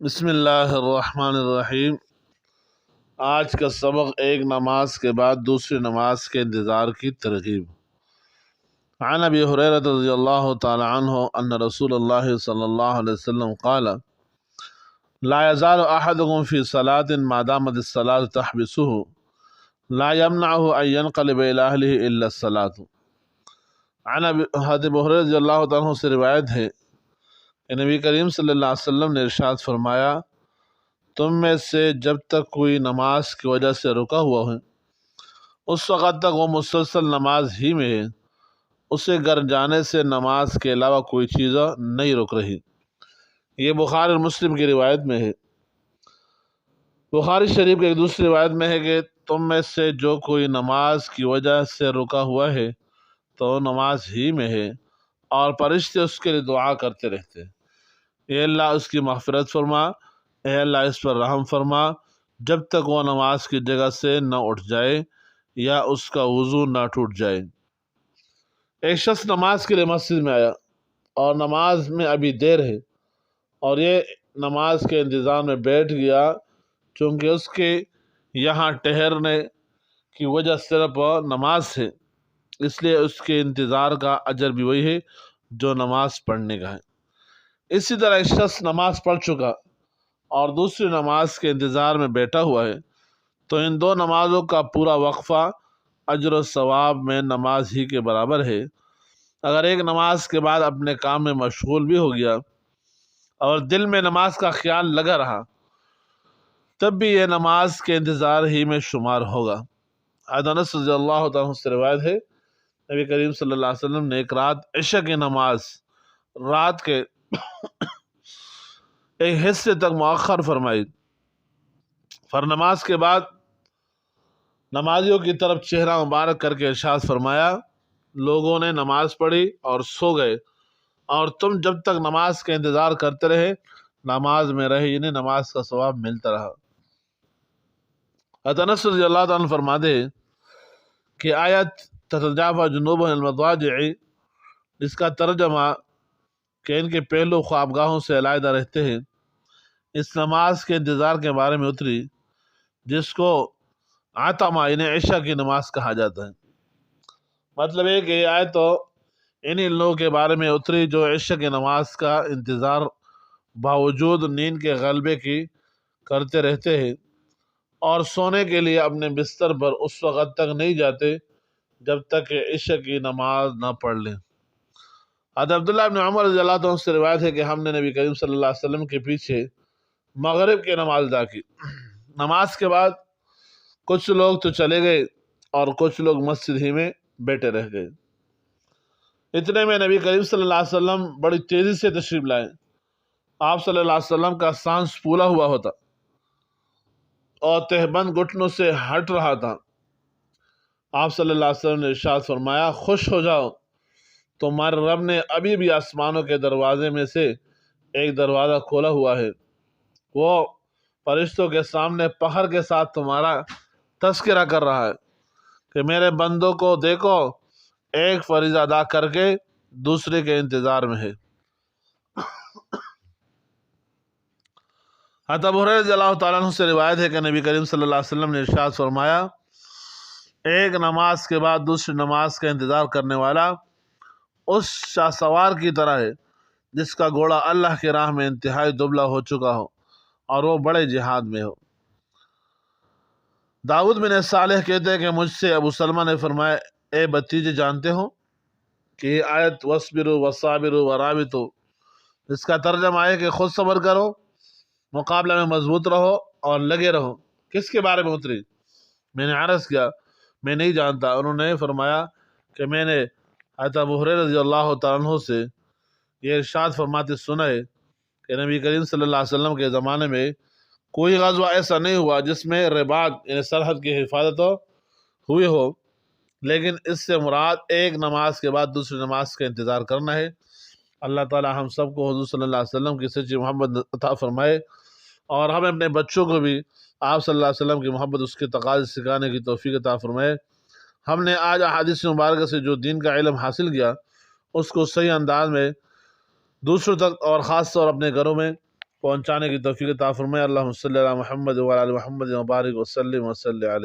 بسم اللہ الرحمن الرحیم۔ آج کا سبق ایک نماز کے بعد دوسری نماز کے انتظار کی ترغیب۔ عن ابی ہریرہ رضی اللہ تعالی عنہ ان رسول اللہ صلی اللہ علیہ وسلم قال لا يزال احدكم في صلاة ما دامت الصلاة تحبسه لا يمنعه ان ينقلب الى اهله الا الصلاة۔ عن ابی ہریرہ رضی اللہ تعالی عنہ سے روایت ہے کہ نبی کریم صلی اللہ علیہ وسلم نے ارشاد فرمایا، تم میں سے جب تک کوئی نماز کی وجہ سے رکا ہوا ہے اس وقت تک وہ مسلسل نماز ہی میں ہے، اسے گھر جانے سے نماز کے علاوہ کوئی چیز نہیں رک رہی۔ یہ بخاری اور مسلم کی روایت میں ہے۔ بخاری شریف کی ایک دوسری روایت میں ہے کہ تم میں سے جو کوئی نماز کی وجہ سے رکا ہوا ہے تو وہ نماز ہی میں ہے اور فرشتے اس کے لیے دعا کرتے رہتے ہیں، اے اللہ اس کی مغفرت فرما، اے اللہ اس پر رحم فرما، جب تک وہ نماز کی جگہ سے نہ اٹھ جائے یا اس کا وضو نہ ٹوٹ جائے۔ ایک شخص نماز کے لیے مسجد میں آیا اور نماز میں ابھی دیر ہے اور یہ نماز کے انتظار میں بیٹھ گیا، چونکہ اس کے یہاں ٹھہرنے کی وجہ صرف نماز ہے، اس لیے اس کے انتظار کا اجر بھی وہی ہے جو نماز پڑھنے کا ہے۔ اسی طرح ایک شخص نماز پڑھ چکا اور دوسری نماز کے انتظار میں بیٹھا ہوا ہے تو ان دو نمازوں کا پورا وقفہ اجر و ثواب میں نماز ہی کے برابر ہے۔ اگر ایک نماز کے بعد اپنے کام میں مشغول بھی ہو گیا اور دل میں نماز کا خیال لگا رہا تب بھی یہ نماز کے انتظار ہی میں شمار ہوگا۔ انس رضی اللہ تعالیٰ عنہ سے روایت ہے، نبی کریم صلی اللہ علیہ وسلم نے ایک رات عشاء کی نماز رات کے ایک حصے تک مؤخر فرمائی، پھر نماز کے بعد نمازیوں کی طرف چہرہ مبارک کر کے ارشاد فرمایا، لوگوں نے نماز پڑھی اور سو گئے اور تم جب تک نماز کا انتظار کرتے رہے نماز میں رہے، یعنی نماز کا ثواب ملتا رہا۔ انس رضی اللہ تعالیٰ عنہ فرماتے ہیں کہ آیت تتجافی جنوبہم عن المضاجع، اس کا ترجمہ کہ ان کے پہلو خوابگاہوں سے علیحدہ رہتے ہیں، اس نماز کے انتظار کے بارے میں اتری جس کو عتمہ یعنی عشاء کی نماز کہا جاتا ہے۔ مطلب ہے کہ یہ آیت تو انہی لوگوں کے بارے میں اتری جو عشاء کی نماز کا انتظار باوجود نیند کے غلبے کی کرتے رہتے ہیں اور سونے کے لیے اپنے بستر پر اس وقت تک نہیں جاتے جب تک کہ عشاء کی نماز نہ پڑھ لیں۔ حضرت عبداللہ ابن عمر رضی اللہ عنہ سے روایت ہے کہ ہم نے نبی کریم صلی اللہ علیہ وسلم کے پیچھے مغرب کی نماز ادا کی۔ نماز کے بعد کچھ لوگ تو چلے گئے اور کچھ لوگ مسجد ہی میں بیٹھے رہ گئے۔ اتنے میں نبی کریم صلی اللہ علیہ وسلم بڑی تیزی سے تشریف لائے۔ آپ صلی اللہ علیہ وسلم کا سانس پھولا ہوا ہوتا اور تہبند گھٹنوں سے ہٹ رہا تھا۔ آپ صلی اللہ علیہ وسلم نے ارشاد فرمایا، خوش ہو جاؤ، تمہارے رب نے ابھی بھی آسمانوں کے دروازے میں سے ایک دروازہ کھولا ہوا ہے، وہ فرشتوں کے سامنے فخر کے ساتھ تمہارا تذکرہ کر رہا ہے کہ میرے بندوں کو دیکھو، ایک فریضہ ادا کر کے دوسرے کے انتظار میں ہے۔ حضرت ابو ہریرہ رضی اللہ تعالیٰ عنہ سے روایت ہے کہ نبی کریم صلی اللہ علیہ وسلم نے ارشاد فرمایا، ایک نماز کے بعد دوسری نماز کا انتظار کرنے والا اس شاہ سوار کی طرح ہے جس کا گھوڑا اللہ کی راہ میں انتہائی دبلا ہو چکا ہو اور وہ بڑے جہاد میں ہو۔ داؤد بن صالح کہتے ہیں کہ مجھ سے ابو سلمہ نے فرمایا، اے بھتیجے جانتے ہو کہ یہ آیت وَاصْبِرُوا وَصَابِرُوا وَرَابِطُوا اس کا ترجمہ ہے کہ خود صبر کرو، مقابلہ میں مضبوط رہو اور لگے رہو، کس کے بارے میں اتری؟ میں نے عرض کیا، میں نہیں جانتا۔ انہوں نے فرمایا کہ میں نے حضرت ابو ہریرہ رضی اللہ تعالیٰ عنہ سے یہ ارشاد فرماتے سنا ہے کہ نبی کریم صلی اللہ علیہ وسلم کے زمانے میں کوئی غزوہ ایسا نہیں ہوا جس میں رباط یعنی سرحد کی حفاظت ہوئی ہو، لیکن اس سے مراد ایک نماز کے بعد دوسری نماز کا انتظار کرنا ہے۔ اللہ تعالی ہم سب کو حضور صلی اللہ علیہ وسلم کی سچی محبت عطا فرمائے اور ہمیں اپنے بچوں کو بھی آپ صلی اللہ علیہ وسلم کی محبت اس کے تقاضے سکھانے کی توفیق عطا فرمائے۔ ہم نے آج احادیث مبارکہ سے جو دین کا علم حاصل کیا اس کو صحیح انداز میں دوسروں تک اور خاص طور اپنے گھروں میں پہنچانے کی توفیق عطا فرمائے۔ اللہم صلی علی محمد وعلی آل محمد وبارک وسلم علیہ۔